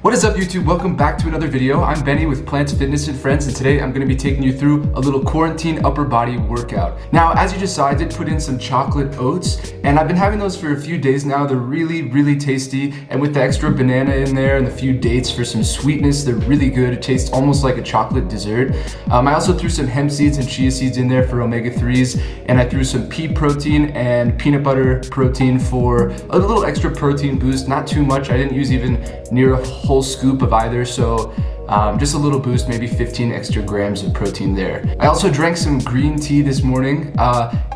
What is up, YouTube? Welcome back to another video. I'm Benny with Plants Fitness and Friends, and today I'm going to be taking you through a little quarantine upper body workout. Now, as you just saw, I did put in some chocolate oats, and I've been having those for a few days now. They're really tasty, and with the extra banana in there and a few dates for some sweetness, they're really good. It tastes almost like a chocolate dessert. I also threw some hemp seeds and chia seeds in there for omega-3s, and I threw some pea protein and peanut butter protein for a little extra protein boost. Not too much. I didn't use even near a whole scoop of either, so just a little boost, maybe 15 extra grams of protein there. I also drank some green tea this morning.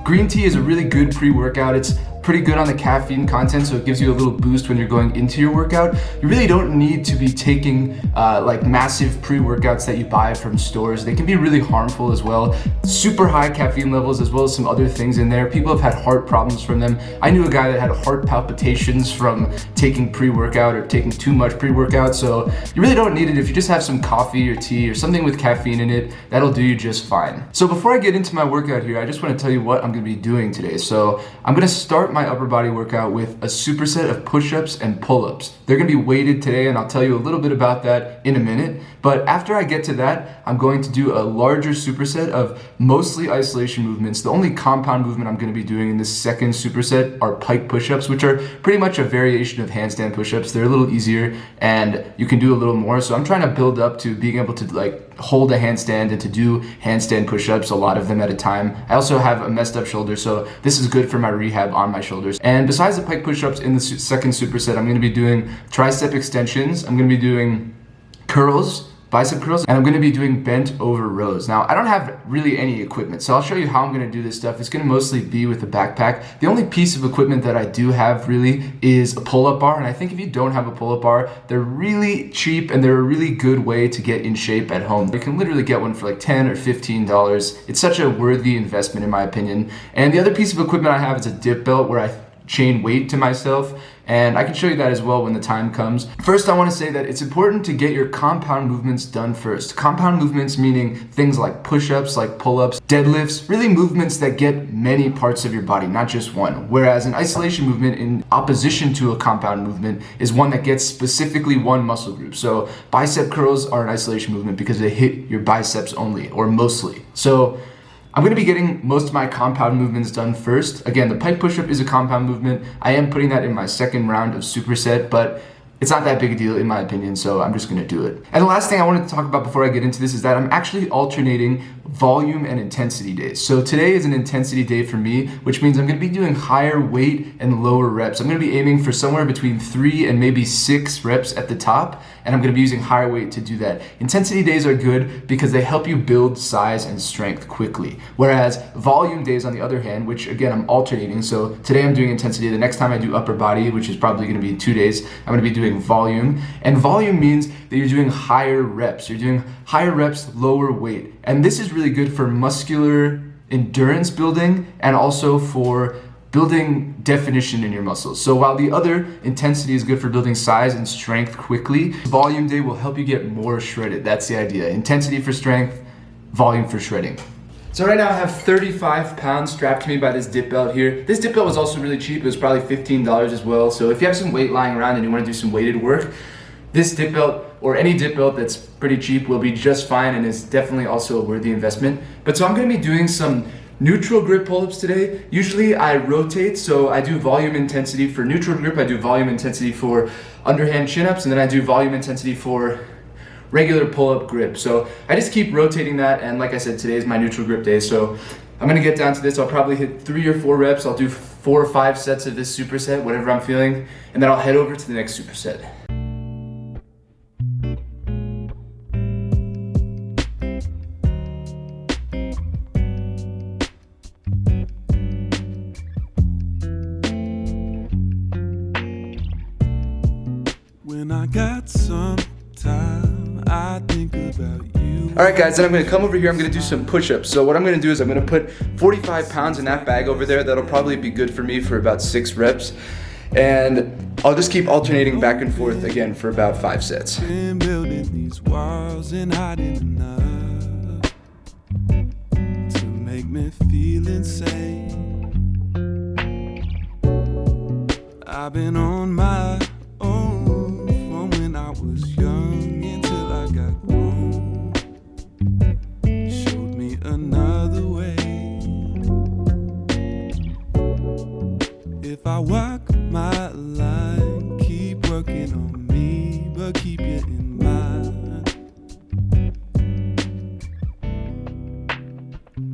Green tea is a really good pre-workout. It's pretty good on the caffeine content, so it gives you a little boost when you're going into your workout. You really don't need to be taking like massive pre-workouts that you buy from stores. They can be really harmful as well. Super high caffeine levels, as well as some other things in there. People have had heart problems from them. I knew a guy that had heart palpitations from taking pre-workout or taking too much pre-workout, so you really don't need it. If you just have some coffee or tea or something with caffeine in it, that'll do you just fine. So before I get into my workout here, I just want to tell you what I'm going to be doing today. So I'm going to start my upper body workout with a superset of push-ups and pull-ups. They're going to be weighted today, and I'll tell you a little bit about that in a minute. But after I get to that, I'm going to do a larger superset of mostly isolation movements. The only compound movement I'm going to be doing in this second superset are pike push-ups, which are pretty much a variation of handstand push-ups. They're a little easier and you can do a little more. So I'm trying to build up to being able to hold a handstand and to do handstand push-ups, a lot of them at a time. I also have a messed up shoulder, so this is good for my rehab on my shoulders. And besides the pike push-ups in the second superset, I'm going to be doing tricep extensions. I'm going to be doing curls, bicep curls, and I'm going to be doing bent over rows. Now, I don't have really any equipment, so I'll show you how I'm going to do this stuff. It's going to mostly be with a backpack. The only piece of equipment that I do have really is a pull-up bar, and I think if you don't have a pull-up bar, they're really cheap and they're a really good way to get in shape at home. You can literally get one for like $10 or $15. It's such a worthy investment in my opinion. And the other piece of equipment I have is a dip belt where I chain weight to myself, and I can show you that as well when the time comes. First, I want to say that it's important to get your compound movements done first. Compound movements meaning things like push-ups, like pull-ups, deadlifts, really movements that get many parts of your body, not just one. Whereas an isolation movement in opposition to a compound movement is one that gets specifically one muscle group. So bicep curls are an isolation movement because they hit your biceps only, or mostly. So I'm going to be getting most of my compound movements done first. Again, the pike push-up is a compound movement. I am putting that in my second round of superset, but it's not that big a deal in my opinion, so I'm just going to do it. And the last thing I wanted to talk about before I get into this is that I'm actually alternating volume and intensity days. So today is an intensity day for me, which means I'm going to be doing higher weight and lower reps. I'm going to be aiming for somewhere between 3 and maybe 6 reps at the top, and I'm going to be using higher weight to do that. Intensity days are good because they help you build size and strength quickly. Whereas volume days, on the other hand, which again I'm alternating, so today I'm doing intensity, the next time I do upper body, which is probably going to be 2 days, I'm going to be doing volume. And volume means that you're doing higher reps. You're doing higher reps, lower weight. And this is really good for muscular endurance building and also for building definition in your muscles. So while the other intensity is good for building size and strength quickly, volume day will help you get more shredded. That's the idea. Intensity for strength, volume for shredding. So right now I have 35 pounds strapped to me by this dip belt here. This dip belt was also really cheap. It was probably $15 as well. So if you have some weight lying around and you want to do some weighted work, this dip belt or any dip belt that's pretty cheap will be just fine and is definitely also a worthy investment. But so I'm going to be doing some neutral grip pull-ups today. Usually I rotate, so I do volume intensity for neutral grip, I do volume intensity for underhand chin-ups, and then I do volume intensity for regular pull-up grip. So I just keep rotating that, and like I said, today is my neutral grip day, so I'm gonna get down to this. I'll probably hit 3 or 4 reps. I'll do 4 or 5 sets of this superset, whatever I'm feeling, and then I'll head over to the next superset. When I got some time, I think about you. Alright guys, then I'm going to come over here, I'm going to do some push-ups. So what I'm going to do is I'm going to put 45 pounds in that bag over there. That'll probably be good for me for about 6 reps. And I'll just keep alternating back and forth again for about 5 sets. Been building these walls and hiding enough to make me feel insane. I've been on my own from when I was young. ever keep you in mind?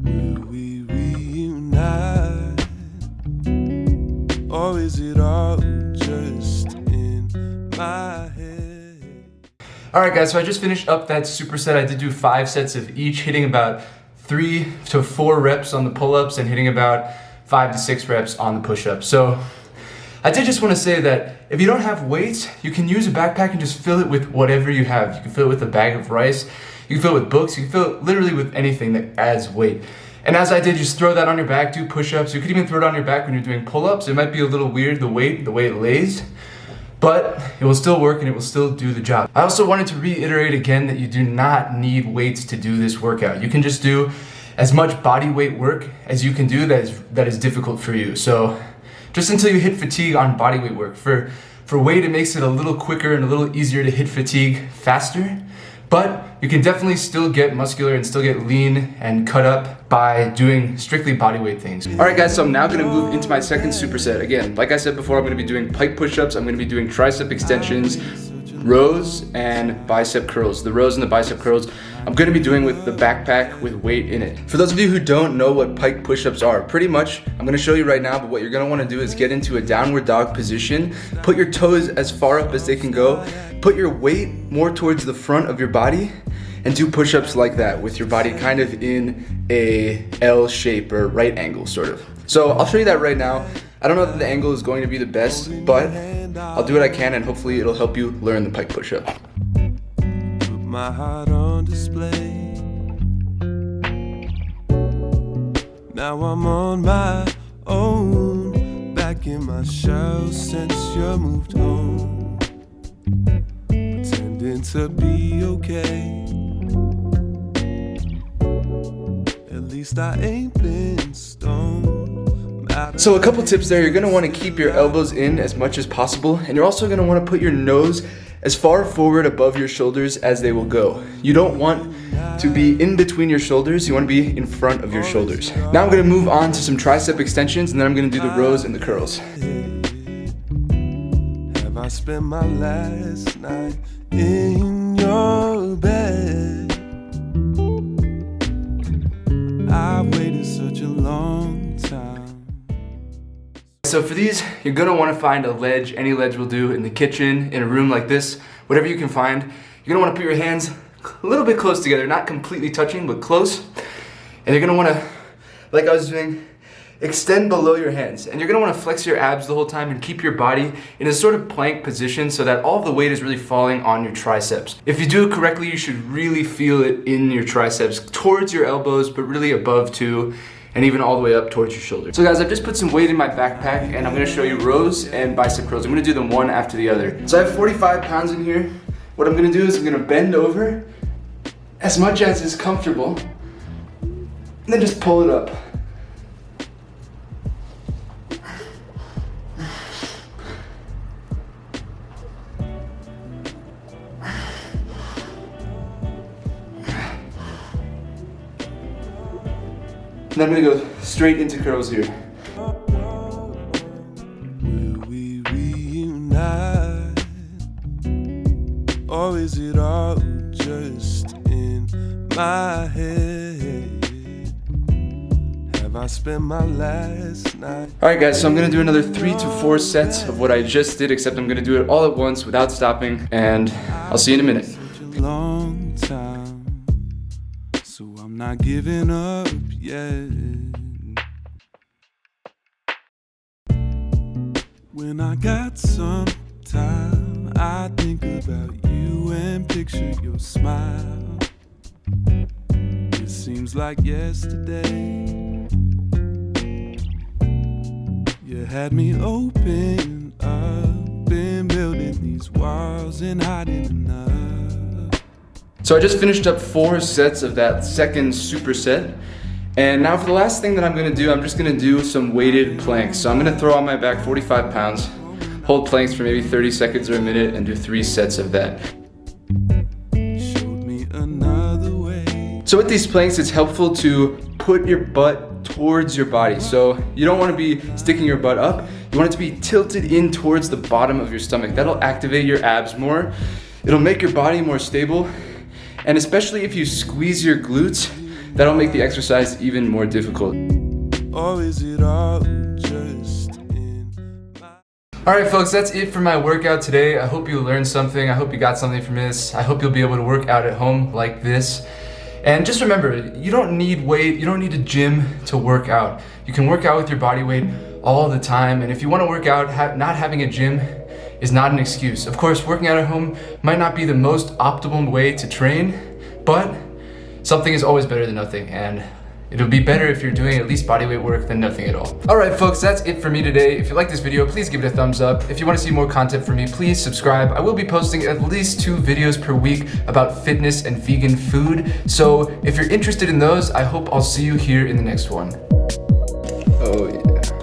Will we reunite? Or is it all just in my head? Alright guys, so I just finished up that superset. I did do 5 sets of each, hitting about 3 to 4 reps on the pull-ups and hitting about 5 to 6 reps on the push-ups. So I did just want to say that if you don't have weights, you can use a backpack and just fill it with whatever you have. You can fill it with a bag of rice, you can fill it with books, you can fill it literally with anything that adds weight. And as I did, just throw that on your back, do push-ups. You could even throw it on your back when you're doing pull-ups. It might be a little weird, the way it lays, but it will still work and it will still do the job. I also wanted to reiterate again that you do not need weights to do this workout. You can just do as much body weight work as you can do that is difficult for you. So just until you hit fatigue on body weight work. For weight, it makes it a little quicker and a little easier to hit fatigue faster, but you can definitely still get muscular and still get lean and cut up by doing strictly body weight things. All right guys, so I'm now gonna move into my second superset. Again, like I said before, I'm gonna be doing pike push-ups, I'm gonna be doing tricep extensions, rows, and bicep curls. The rows and the bicep curls I'm gonna be doing with the backpack with weight in it. For those of you who don't know what pike push-ups are, pretty much, I'm gonna show you right now, but what you're gonna wanna do is get into a downward dog position, put your toes as far up as they can go, put your weight more towards the front of your body, and do push-ups like that with your body kind of in a L shape or right angle sort of. So I'll show you that right now. I don't know that the angle is going to be the best, but I'll do what I can and hopefully it'll help you learn the pike push-up. Put my heart on display. Now I'm on my own, back in my shell since you moved home, pretending to be okay. At least I ain't been stoned. So a couple tips there, you're gonna wanna keep your elbows in as much as possible, and you're also gonna wanna put your nose as far forward above your shoulders as they will go. You don't want to be in between your shoulders, you wanna be in front of your shoulders. Now I'm gonna move on to some tricep extensions, and then I'm gonna do the rows and the curls. Have I spent my last night in your bed? I've waited such a long time. So for these, you're gonna wanna find a ledge, any ledge will do, in the kitchen, in a room like this, whatever you can find. You're gonna wanna put your hands a little bit close together, not completely touching, but close. And you're gonna wanna, like I was doing, extend below your hands. And you're gonna wanna flex your abs the whole time and keep your body in a sort of plank position so that all of the weight is really falling on your triceps. If you do it correctly, you should really feel it in your triceps, towards your elbows, but really above too, and even all the way up towards your shoulders. So guys, I've just put some weight in my backpack and I'm gonna show you rows and bicep curls. I'm gonna do them one after the other. So I have 45 pounds in here. What I'm gonna do is I'm gonna bend over as much as is comfortable, and then just pull it up. And I'm gonna go straight into curls here. Will we reunite? Or is it all just in my head? Have I spent my last night? Alright guys, so I'm gonna do another 3 to 4 sets of what I just did, except I'm gonna do it all at once without stopping, and I'll see you in a minute. Such a long time, so I'm not giving up yet. When I got some time, I think about you and picture your smile. It seems like yesterday you had me open up, been building these walls and hiding enough. So I just finished up 4 sets of that second superset. And now for the last thing that I'm gonna do, I'm just gonna do some weighted planks. So I'm gonna throw on my back 45 pounds, hold planks for maybe 30 seconds or a minute, and do 3 sets of that. Showed me another way. So with these planks, it's helpful to put your butt towards your body. So you don't wanna be sticking your butt up, you want it to be tilted in towards the bottom of your stomach. That'll activate your abs more. It'll make your body more stable, and especially if you squeeze your glutes, that'll make the exercise even more difficult. Or is it all just in my... Alright folks, that's it for my workout today. I hope you learned something. I hope you got something from this. I hope you'll be able to work out at home like this. And just remember, you don't need weight, you don't need a gym to work out. You can work out with your body weight all the time, and if you want to work out, not having a gym is not an excuse. Of course, working out at home might not be the most optimal way to train, but something is always better than nothing, and it'll be better if you're doing at least bodyweight work than nothing at all. Alright folks, that's it for me today. If you like this video, please give it a thumbs up. If you want to see more content from me, please subscribe. I will be posting at least 2 videos per week about fitness and vegan food. So if you're interested in those, I hope I'll see you here in the next one. Oh yeah.